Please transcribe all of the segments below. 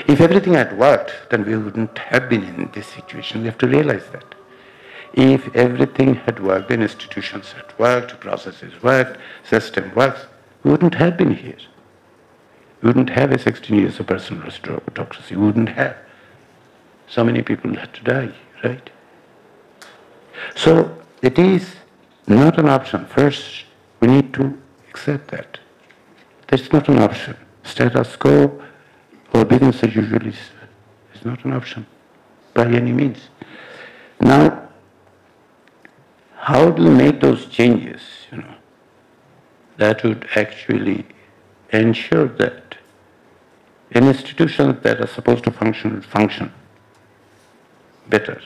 If everything had worked, then we wouldn't have been in this situation. We have to realize that. If everything had worked, then institutions had worked, processes worked, system works, we wouldn't have been here. We wouldn't have a 16 years of personal autocracy. We wouldn't have. So many people had to die, right? So it is not an option. First, we need to accept that. That's not an option. Status quo or business as usual is not an option by any means. Now, how do we make those changes, that would actually ensure that institutions that are supposed to function better?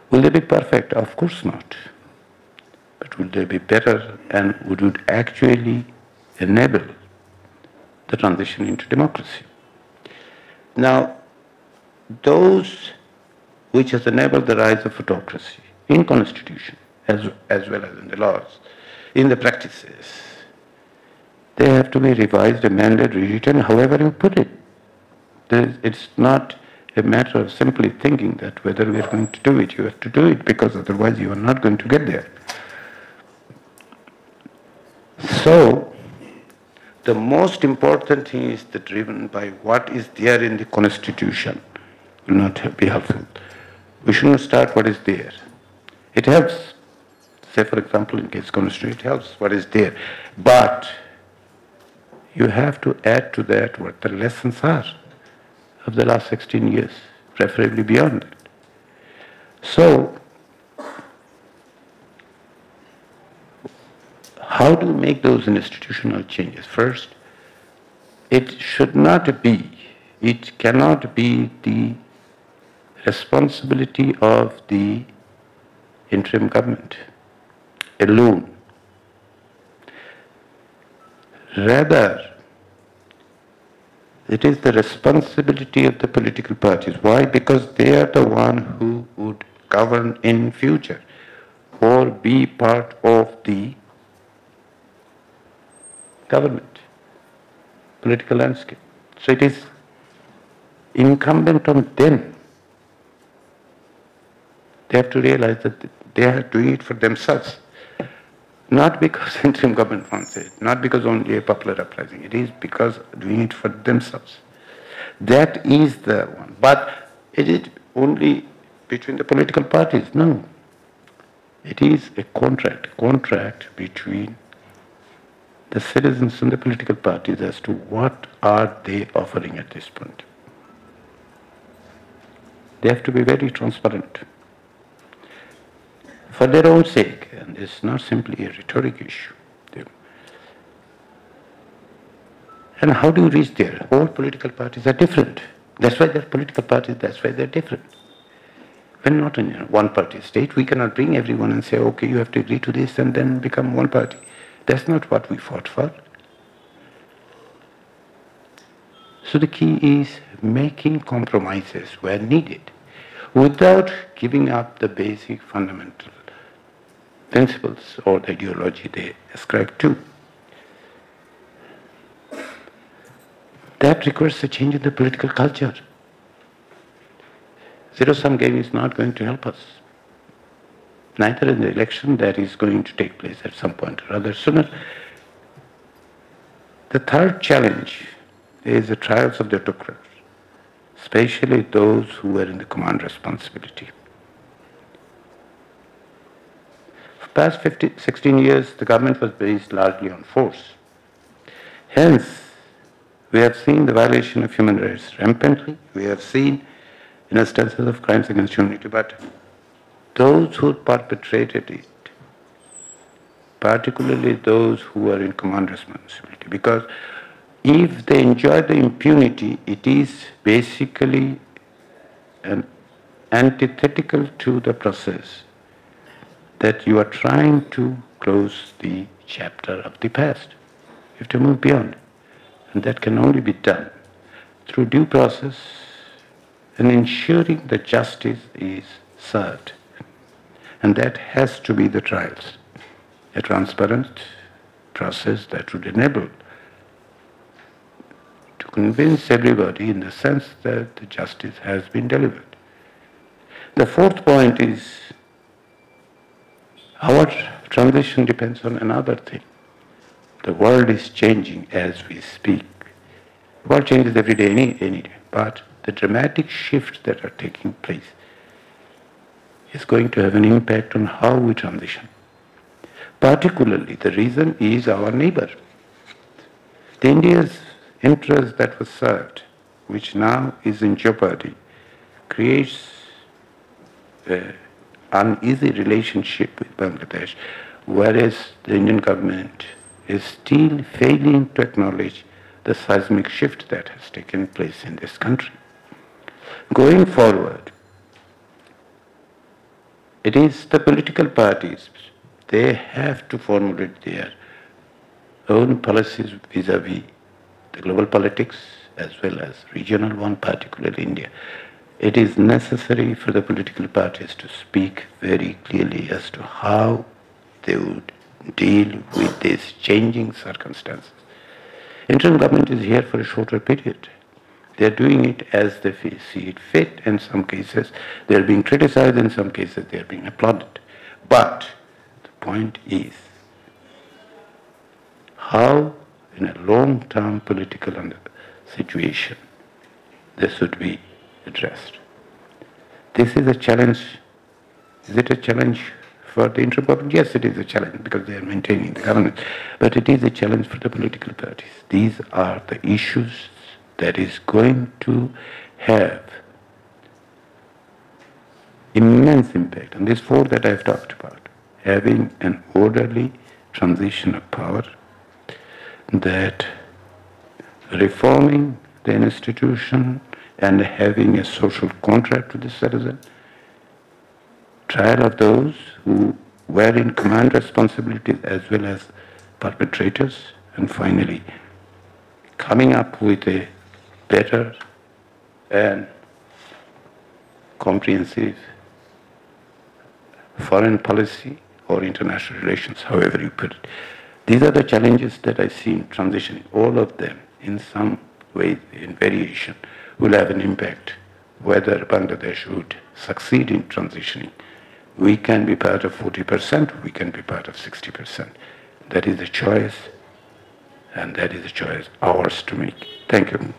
Will they be perfect? Of course not. But will they be better and would actually enable the transition into democracy? Now, those which has enabled the rise of autocracy in constitution as well as in the laws, in the practices, they have to be revised, amended, rewritten, however you put it. It's not a matter of simply thinking that whether we are going to do it. You have to do it, because otherwise you are not going to get there. So, the most important thing is the driven by what is there in the constitution will not be helpful. We shouldn't start what is there. It helps. Say, for example, in case constitution, it helps what is there. But you have to add to that what the lessons are of the last 16 years, preferably beyond that. So, how do we make those institutional changes? First, it cannot be the responsibility of the interim government alone. Rather, it is the responsibility of the political parties. Why? Because they are the one who would govern in future or be part of the government, political landscape. So it is incumbent on them. They have to realize that they are doing it for themselves. Not because interim government wants it, not because only a popular uprising. It is because doing it for themselves. That is the one. But is it only between the political parties? No. It is a contract between the citizens and the political parties as to what are they offering at this point. They have to be very transparent. For their own sake, and it's not simply a rhetoric issue. And how do you reach there? All political parties are different. That's why they're political parties, that's why they're different. We're not in a one-party state. We cannot bring everyone and say, okay, you have to agree to this and then become one party. That's not what we fought for. So the key is making compromises where needed without giving up the basic fundamental principles or the ideology they ascribe to. That requires a change in the political culture. Zero-sum game is not going to help us. Neither in the election that is going to take place at some point or other sooner. The third challenge is the trials of the autocrats, especially those who are in the command responsibility. For the past 16 years, the government was based largely on force. Hence, we have seen the violation of human rights rampantly. We have seen instances of crimes against humanity, but those who perpetrated it, particularly those who are in command responsibility, because if they enjoy the impunity, it is basically antithetical to the process that you are trying to close the chapter of the past. You have to move beyond. And that can only be done through due process and ensuring that justice is served. And that has to be the trials. A transparent process that would enable to convince everybody in the sense that the justice has been delivered. The fourth point is our transition depends on another thing. The world is changing as we speak. The world changes every day, any day. But the dramatic shifts that are taking place is going to have an impact on how we transition. Particularly, the reason is our neighbor. The India's interest that was served, which now is in jeopardy, creates an uneasy relationship with Bangladesh, whereas the Indian government is still failing to acknowledge the seismic shift that has taken place in this country. Going forward, it is the political parties, they have to formulate their own policies vis-à-vis the global politics as well as regional one, particularly India. It is necessary for the political parties to speak very clearly as to how they would deal with these changing circumstances. Interim government is here for a shorter period. They are doing it as they see it fit. In some cases, they are being criticized. In some cases, they are being applauded. But the point is how, in a long-term political situation, this should be addressed. This is a challenge. Is it a challenge for the interim government? Yes, it is a challenge because they are maintaining the government. But it is a challenge for the political parties. These are the issues that is going to have immense impact on these four that I have talked about. Having an orderly transition of power, that reforming the institution and having a social contract with the citizen, trial of those who were in command responsibilities as well as perpetrators, and finally coming up with a better and comprehensive foreign policy or international relations, however you put it. These are the challenges that I see in transitioning. All of them, in some way, in variation, will have an impact whether Bangladesh would succeed in transitioning. We can be part of 40%, we can be part of 60%. That is a choice, and that is a choice ours to make. Thank you.